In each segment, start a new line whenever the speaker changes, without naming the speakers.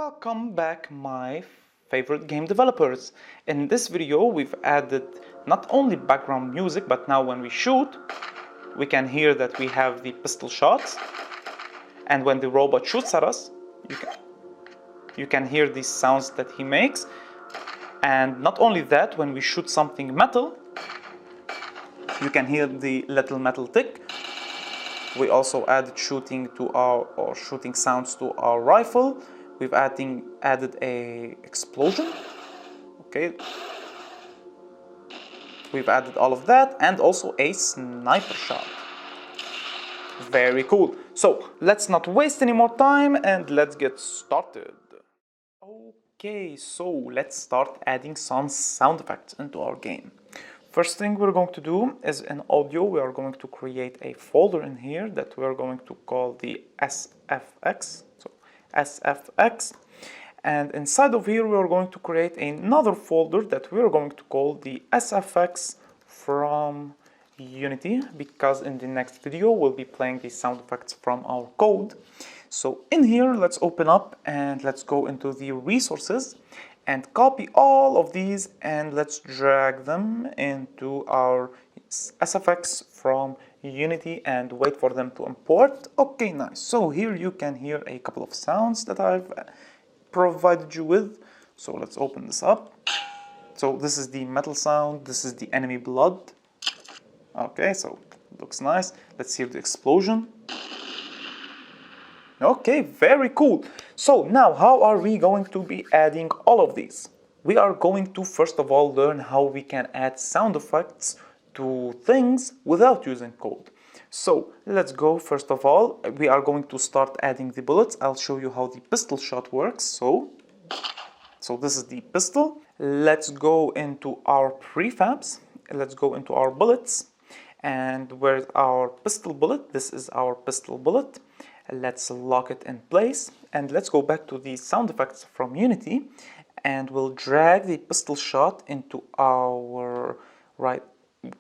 Welcome back, my favorite game developers. In this video we've added not only background music, but now when we shoot we can hear that we have the pistol shots, and when the robot shoots at us you can hear these sounds that he makes. And not only that, when we shoot something metal you can hear the little metal tick. We also added shooting sounds to our rifle. We've added a explosion. Okay, we've added all of that, and also a sniper shot. Very cool. So let's not waste any more time and let's get started. Okay, so let's start adding some sound effects into our game. First thing we're going to do is in audio we are going to create a folder in here that we're going to call the SFX. So SFX, and inside of here we are going to create another folder that we're going to call the SFX from Unity, because in the next video we'll be playing the sound effects from our code. So in here let's open up and let's go into the resources and copy all of these and let's drag them into our SFX from Unity and wait for them to import. Okay, nice. So here you can hear a couple of sounds that I've provided you with. So let's open this up. So this is the metal sound, this is the enemy blood. Okay, so it looks nice. Let's hear the explosion. Okay, very cool. So now how are we going to be adding all of these? We are going to first of all learn how we can add sound effects to things without using code. So let's go. First of all, we are going to start adding the bullets. I'll show you how the pistol shot works. So this is the pistol. Let's go into our prefabs. Let's go into our bullets. And where's our pistol bullet? This is our pistol bullet. Let's lock it in place and let's go back to the sound effects from Unity and we'll drag the pistol shot into our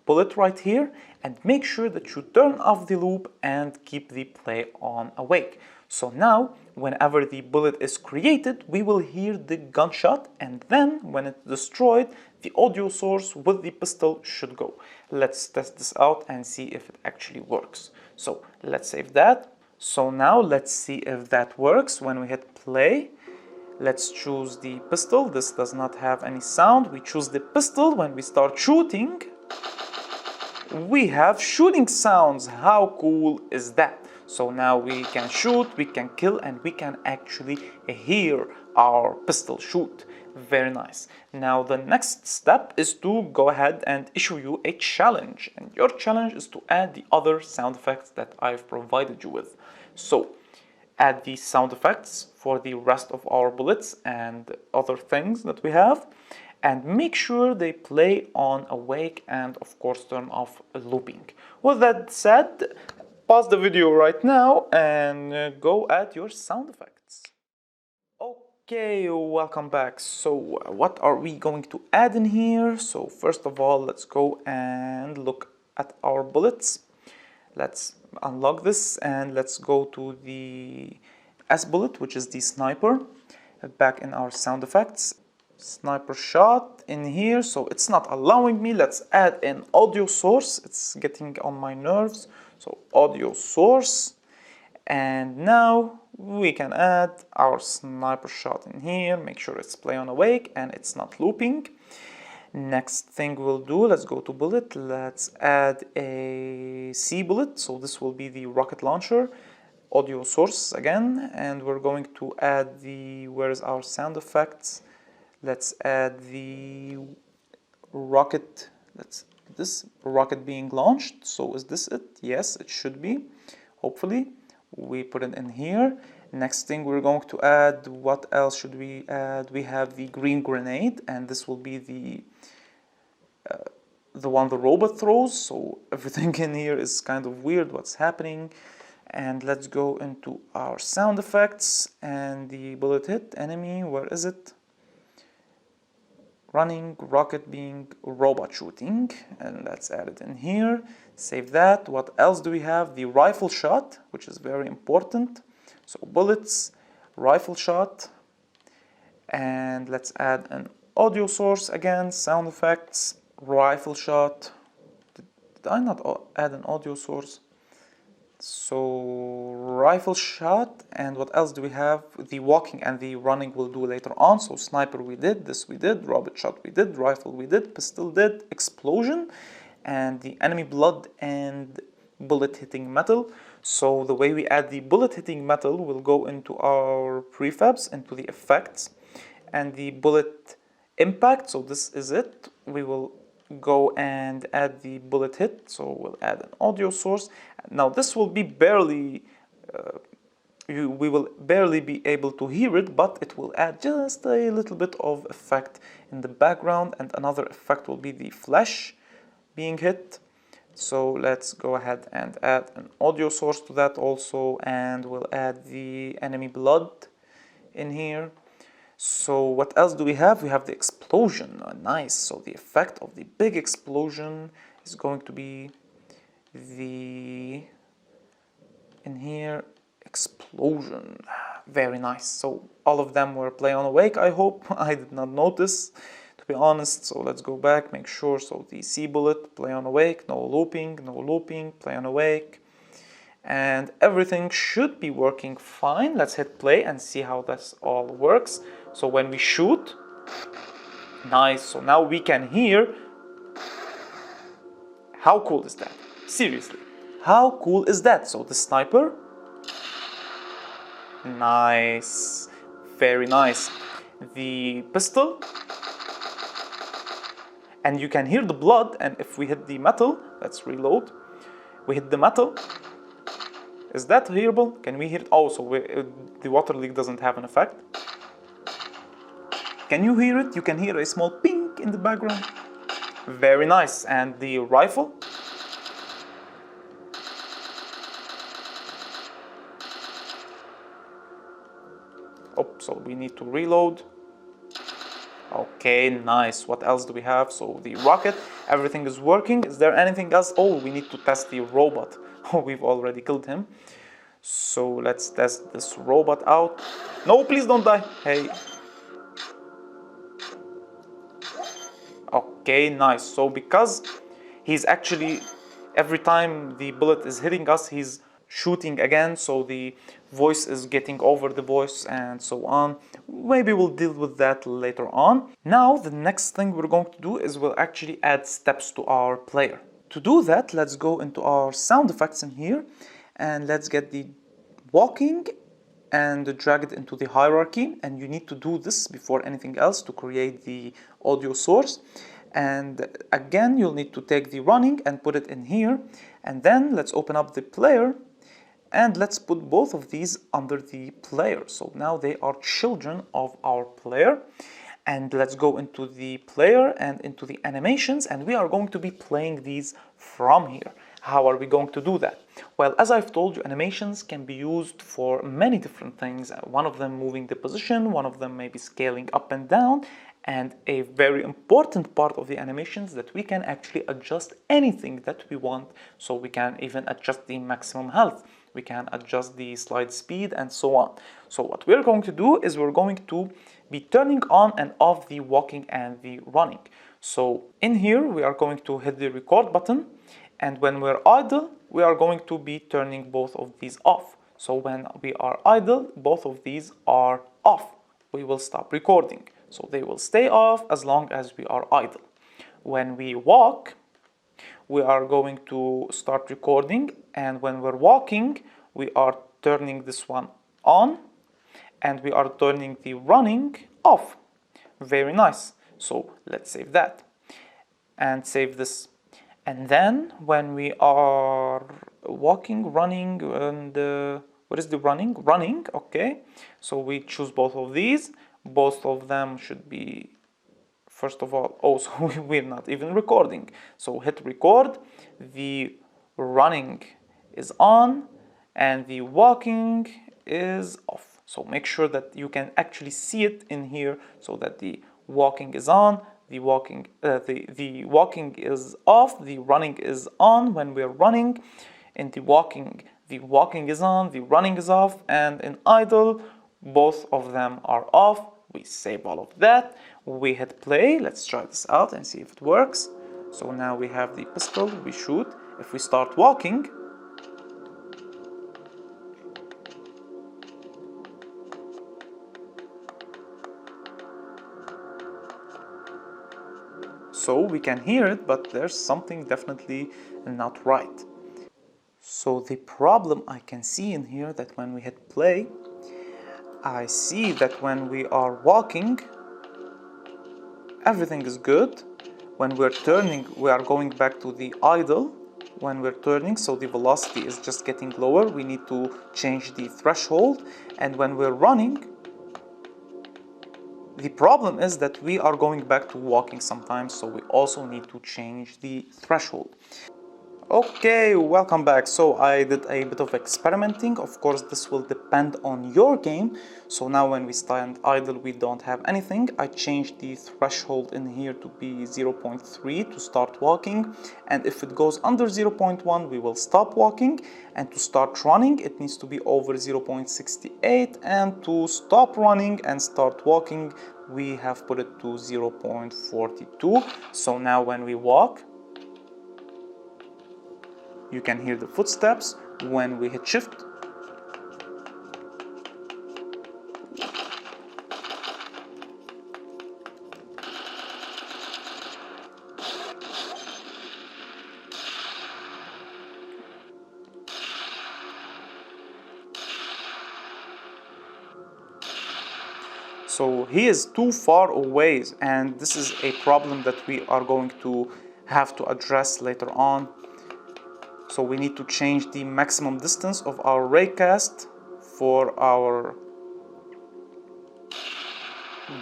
bullet right here, and make sure that you turn off the loop and keep the play on awake. So now whenever the bullet is created we will hear the gunshot, and then when it's destroyed the audio source with the pistol should go. Let's test this out and see if it actually works. So let's save that. So now let's see if that works. When we hit play, let's choose the pistol. This does not have any sound. We choose the pistol. When we start shooting, we have shooting sounds. How cool is that? So now we can shoot, we can kill, and we can actually hear our pistol shoot. Very nice. Now the next step is to go ahead and issue you a challenge, and your challenge is to add the other sound effects that I've provided you with. So add these sound effects for the rest of our bullets and other things that we have, and make sure they play on awake, and of course turn off looping. With that said, pause the video right now and go add your sound effects. Okay, welcome back. So what are we going to add in here? So first of all, let's go and look at our bullets. Let's unlock this and let's go to the S bullet, which is the sniper. Back in our sound effects, sniper shot in here. So it's not allowing me. Let's add an audio source. It's getting on my nerves. So audio source, and now we can add our sniper shot in here. Make sure it's play on awake and it's not looping. Next thing we'll do, let's go to bullet. Let's add a C bullet. So this will be the rocket launcher. Audio source again, and we're going to add the, where's our sound effects? Let's add the rocket. This rocket being launched. So is this it? Yes, it should be. Hopefully we put it in here. Next thing we're going to add, what else should we add? We have the green grenade, and this will be the one the robot throws. So everything in here is kind of weird what's happening. And let's go into our sound effects and the bullet hit enemy. Where is it? Running, rocket being, robot shooting, and let's add it in here. Save that. What else do we have? The rifle shot, which is very important. So bullets, rifle shot, And let's add an audio source again, sound effects, rifle shot. Did I not add an audio source? So rifle shot, and what else do we have? The walking and the running we'll do later on. So sniper we did, this we did, robot shot we did, rifle we did, pistol did, explosion, and the enemy blood and bullet hitting metal. So the way we add the bullet hitting metal will go into our prefabs, into the effects, and the bullet impact. So this is it. We will go and add the bullet hit. So we'll add an audio source. Now this will be barely, we will barely be able to hear it, but it will add just a little bit of effect in the background, and another effect will be the flash being hit. So let's go ahead and add an audio source to that also, and we'll add the enemy blood in here. So what else do we have? We have the explosion. Nice. So the effect of the big explosion is going to be the, in here, explosion. Very nice. So all of them were play on awake, I hope. I did not notice, to be honest. So let's go back, make sure. So the C bullet, play on awake, no looping, play on awake. And everything should be working fine. Let's hit play and see how this all works. So when we shoot, nice. So now we can hear. How cool is that? Seriously, how cool is that? So the sniper, nice, very nice. The pistol, and you can hear the blood. And if we hit the metal, let's reload. We hit the metal. Is that hearable? Can we hear it? Oh, so the water leak doesn't have an effect. Can you hear it? You can hear a small ping in the background. Very nice. And the rifle? Oh, so we need to reload. Okay, nice. What else do we have? So the rocket, everything is working. Is there anything else? Oh, we need to test the robot. Oh, we've already killed him. So let's test this robot out. No, please don't die. Hey. Okay, nice. So because he's actually, every time the bullet is hitting us, he's shooting again. So the voice is getting over the voice and so on. Maybe we'll deal with that later on. Now, the next thing we're going to do is we'll actually add steps to our player. To do that, let's go into our sound effects in here, and let's get the walking and drag it into the hierarchy. And you need to do this before anything else to create the audio source. And again, you'll need to take the running and put it in here. And then let's open up the player, and let's put both of these under the player. So now they are children of our player. And let's go into the player and into the animations, and we are going to be playing these from here. How are we going to do that? Well, as I've told you, animations can be used for many different things. One of them moving the position, one of them maybe scaling up and down, and a very important part of the animations that we can actually adjust anything that we want. So we can even adjust the maximum health, we can adjust the slide speed, and so on. So what we're going to do is we're going to be turning on and off the walking and the running. So in here, we are going to hit the record button, and when we're idle, we are going to be turning both of these off. So when we are idle, both of these are off. We will stop recording. So they will stay off as long as we are idle. When we walk, we are going to start recording, and when we're walking, we are turning this one on, and we are turning the running off. Very nice. So let's save that and save this. And then when we are walking, running, and what is the running? Running, okay. So we choose both of these. Both of them should be, first of all, oh, so we're not even recording. So hit record, the running is on, and the walking is off. So make sure that you can actually see it in here, so that the walking is on, the walking is off, the running is on when we're running. In the walking is on, the running is off, and in idle, both of them are off. We save all of that. We hit play. Let's try this out and see if it works. So now we have the pistol. We shoot. If we start walking, so we can hear it, but there's something definitely not right. So the problem I can see in here that when we hit play, I see that when we are walking, everything is good. When we're turning, we are going back to the idle. When we're turning, so the velocity is just getting lower. We need to change the threshold. And when we're running, the problem is that we are going back to walking sometimes, so we also need to change the threshold. Okay, welcome back. So I did a bit of experimenting. Of course, this will depend on your game. So now when we stand idle, we don't have anything. I changed the threshold in here to be 0.3 to start walking. And if it goes under 0.1, we will stop walking. And to start running, it needs to be over 0.68. And to stop running and start walking, we have put it to 0.42. So now when we walk, you can hear the footsteps. When we hit shift, so he is too far away, and this is a problem that we are going to have to address later on. So we need to change the maximum distance of our raycast for our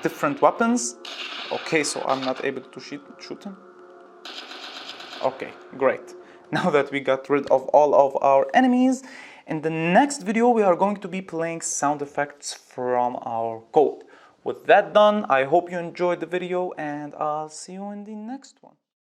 different weapons. Okay, so I'm not able to shoot him. Okay, great. Now that we got rid of all of our enemies, in the next video we are going to be playing sound effects from our code. With that done, I hope you enjoyed the video and I'll see you in the next one.